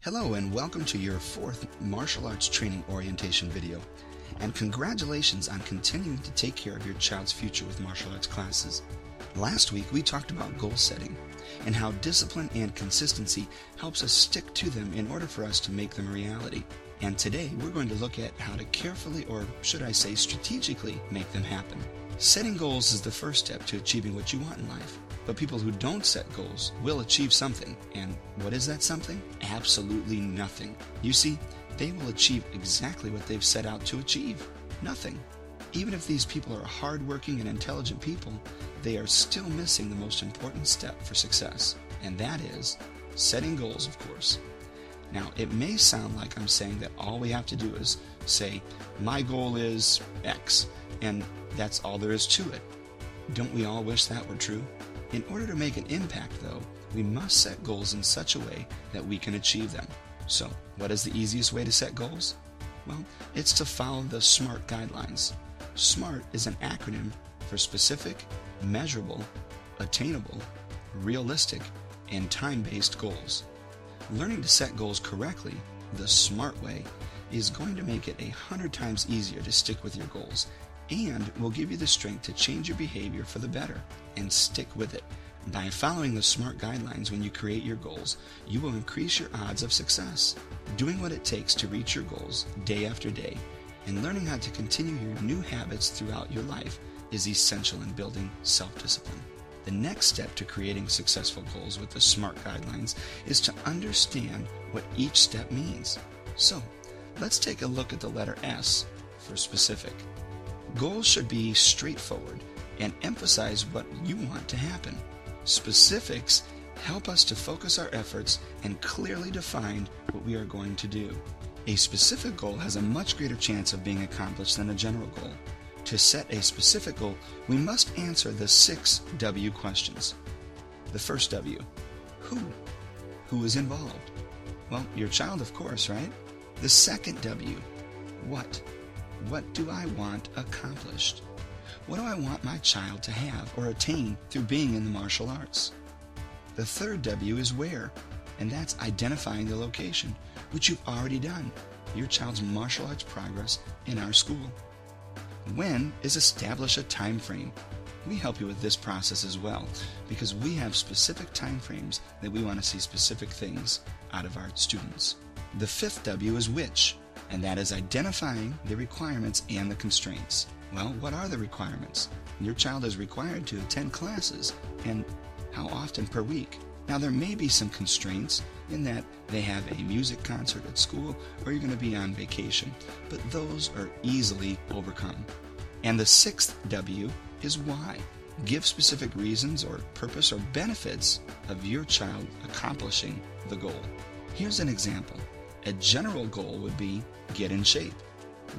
Hello and welcome to your fourth martial arts training orientation video. And congratulations on continuing to take care of your child's future with martial arts classes. Last week we talked about goal setting and how discipline and consistency helps us stick to them in order for us to make them a reality. And today we're going to look at how to carefully, or should I say strategically, make them happen. Setting goals is the first step to achieving what you want in life. But people who don't set goals will achieve something. And what is that something? Absolutely nothing. You see, they will achieve exactly what they've set out to achieve. Nothing. Even if these people are hardworking and intelligent people, they are still missing the most important step for success. And that is setting goals, of course. Now, it may sound like I'm saying that all we have to do is say, my goal is X, and that's all there is to it. Don't we all wish that were true? In order to make an impact, though, we must set goals in such a way that we can achieve them. So, what is the easiest way to set goals? Well, it's to follow the SMART guidelines. SMART is an acronym for specific, measurable, attainable, realistic, and time-based goals. Learning to set goals correctly, the SMART way, is going to make it 100 times easier to stick with your goals, and will give you the strength to change your behavior for the better and stick with it. By following the SMART guidelines when you create your goals, you will increase your odds of success. Doing what it takes to reach your goals day after day and learning how to continue your new habits throughout your life is essential in building self-discipline. The next step to creating successful goals with the SMART guidelines is to understand what each step means. So, let's take a look at the letter S for specific. Goals should be straightforward and emphasize what you want to happen. Specifics help us to focus our efforts and clearly define what we are going to do. A specific goal has a much greater chance of being accomplished than a general goal. To set a specific goal, we must answer the 6 W questions. The first W, who? Who is involved? Well, your child, of course, right? The second W, what? What do I want accomplished? What do I want my child to have or attain through being in the martial arts? The third W is where, and that's identifying the location, which you've already done, your child's martial arts progress in our school. When is establish a time frame. We help you with this process as well, because we have specific time frames that we want to see specific things out of our students. The fifth W is which, and that is identifying the requirements and the constraints. Well, what are the requirements? Your child is required to attend classes, and how often per week? Now, there may be some constraints in that they have a music concert at school or you're going to be on vacation, but those are easily overcome. And the sixth W is why. Give specific reasons or purpose or benefits of your child accomplishing the goal. Here's an example. A general goal would be get in shape,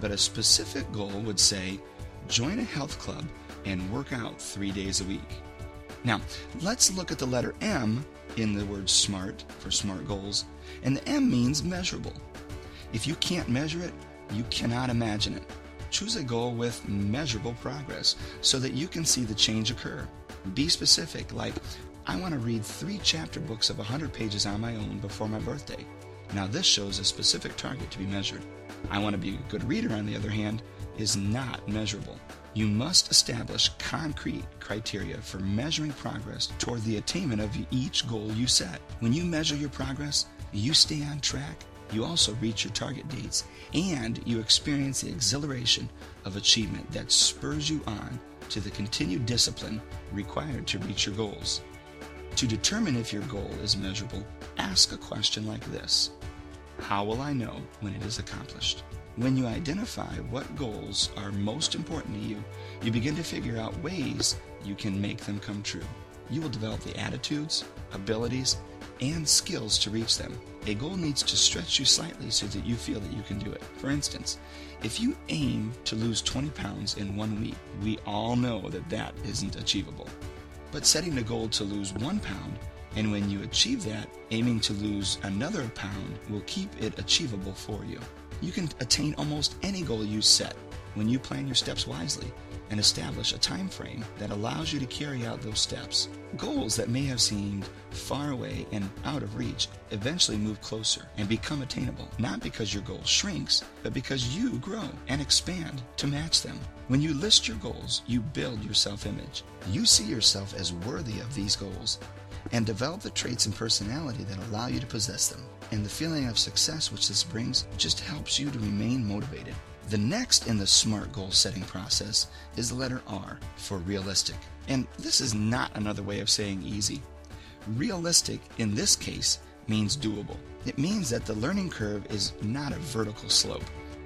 but a specific goal would say join a health club and work out 3 days a week. Now, let's look at the letter M in the word SMART for SMART goals, and the M means measurable. If you can't measure it, you cannot imagine it. Choose a goal with measurable progress so that you can see the change occur. Be specific, like, I want to read 3 chapter books of 100 pages on my own before my birthday. Now this shows a specific target to be measured. I want to be a good reader, on the other hand, is not measurable. You must establish concrete criteria for measuring progress toward the attainment of each goal you set. When you measure your progress, you stay on track, you also reach your target dates, and you experience the exhilaration of achievement that spurs you on to the continued discipline required to reach your goals. To determine if your goal is measurable, ask a question like this. How will I know when it is accomplished? When you identify what goals are most important to you, you begin to figure out ways you can make them come true. You will develop the attitudes, abilities, and skills to reach them. A goal needs to stretch you slightly so that you feel that you can do it. For instance, if you aim to lose 20 pounds in 1 week, we all know that that isn't achievable. But setting a goal to lose 1 pound, and when you achieve that, aiming to lose another pound will keep it achievable for you. You can attain almost any goal you set when you plan your steps wisely. and establish a time frame that allows you to carry out those steps. Goals that may have seemed far away and out of reach eventually move closer and become attainable, not because your goal shrinks, but because you grow and expand to match them. When you list your goals, you build your self-image. You see yourself as worthy of these goals and develop the traits and personality that allow you to possess them. And the feeling of success which this brings just helps you to remain motivated. The next in the SMART goal setting process is the letter R for realistic. And this is not another way of saying easy. Realistic in this case means doable. It means that the learning curve is not a vertical slope,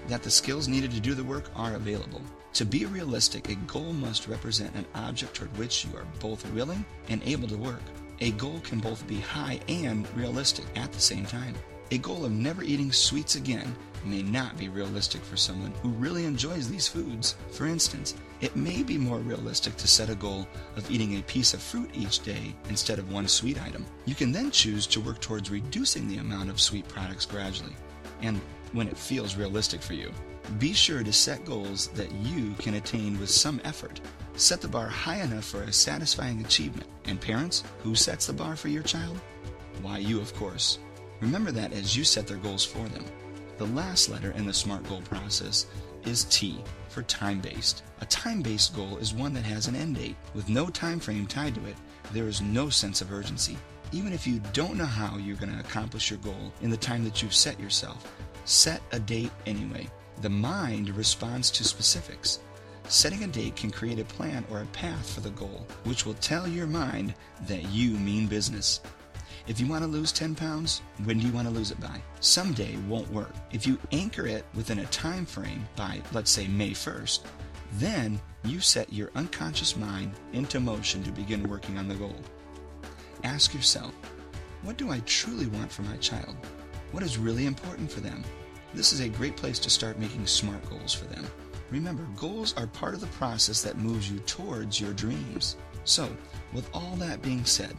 that the skills needed to do the work are available. To be realistic, a goal must represent an object toward which you are both willing and able to work. A goal can both be high and realistic at the same time. A goal of never eating sweets again may not be realistic for someone who really enjoys these foods. For instance, it may be more realistic to set a goal of eating a piece of fruit each day instead of one sweet item. You can then choose to work towards reducing the amount of sweet products gradually, and when it feels realistic for you. Be sure to set goals that you can attain with some effort. Set the bar high enough for a satisfying achievement. And parents, who sets the bar for your child? Why, you, of course. Remember that as you set their goals for them. The last letter in the SMART goal process is T for time-based. A time-based goal is one that has an end date. With no time frame tied to it, there is no sense of urgency. Even if you don't know how you're going to accomplish your goal in the time that you've set yourself, set a date anyway. The mind responds to specifics. Setting a date can create a plan or a path for the goal, which will tell your mind that you mean business. If you want to lose 10 pounds, when do you want to lose it by? Someday won't work. If you anchor it within a time frame by, let's say, May 1st, then you set your unconscious mind into motion to begin working on the goal. Ask yourself, what do I truly want for my child? What is really important for them? This is a great place to start making SMART goals for them. Remember, goals are part of the process that moves you towards your dreams. So, with all that being said,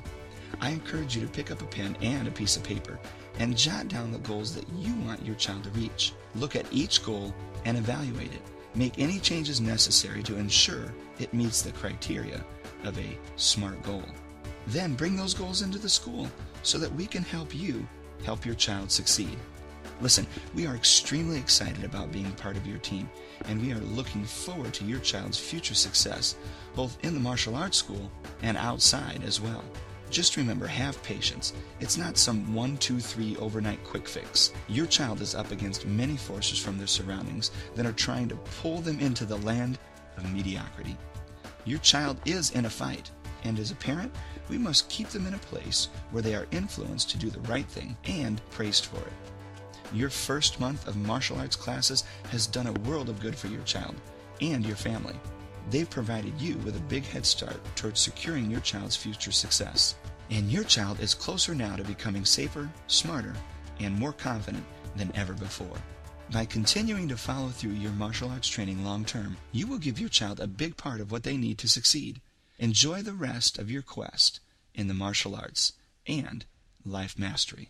I encourage you to pick up a pen and a piece of paper and jot down the goals that you want your child to reach. Look at each goal and evaluate it. Make any changes necessary to ensure it meets the criteria of a SMART goal. Then bring those goals into the school so that we can help you help your child succeed. Listen, we are extremely excited about being part of your team, and we are looking forward to your child's future success, both in the martial arts school and outside as well. Just remember, have patience. It's not some 1, 2, 3 overnight quick fix. Your child is up against many forces from their surroundings that are trying to pull them into the land of mediocrity. Your child is in a fight, and as a parent, we must keep them in a place where they are influenced to do the right thing and praised for it. Your first month of martial arts classes has done a world of good for your child and your family. They've provided you with a big head start towards securing your child's future success. And your child is closer now to becoming safer, smarter, and more confident than ever before. By continuing to follow through your martial arts training long term, you will give your child a big part of what they need to succeed. Enjoy the rest of your quest in the martial arts and life mastery.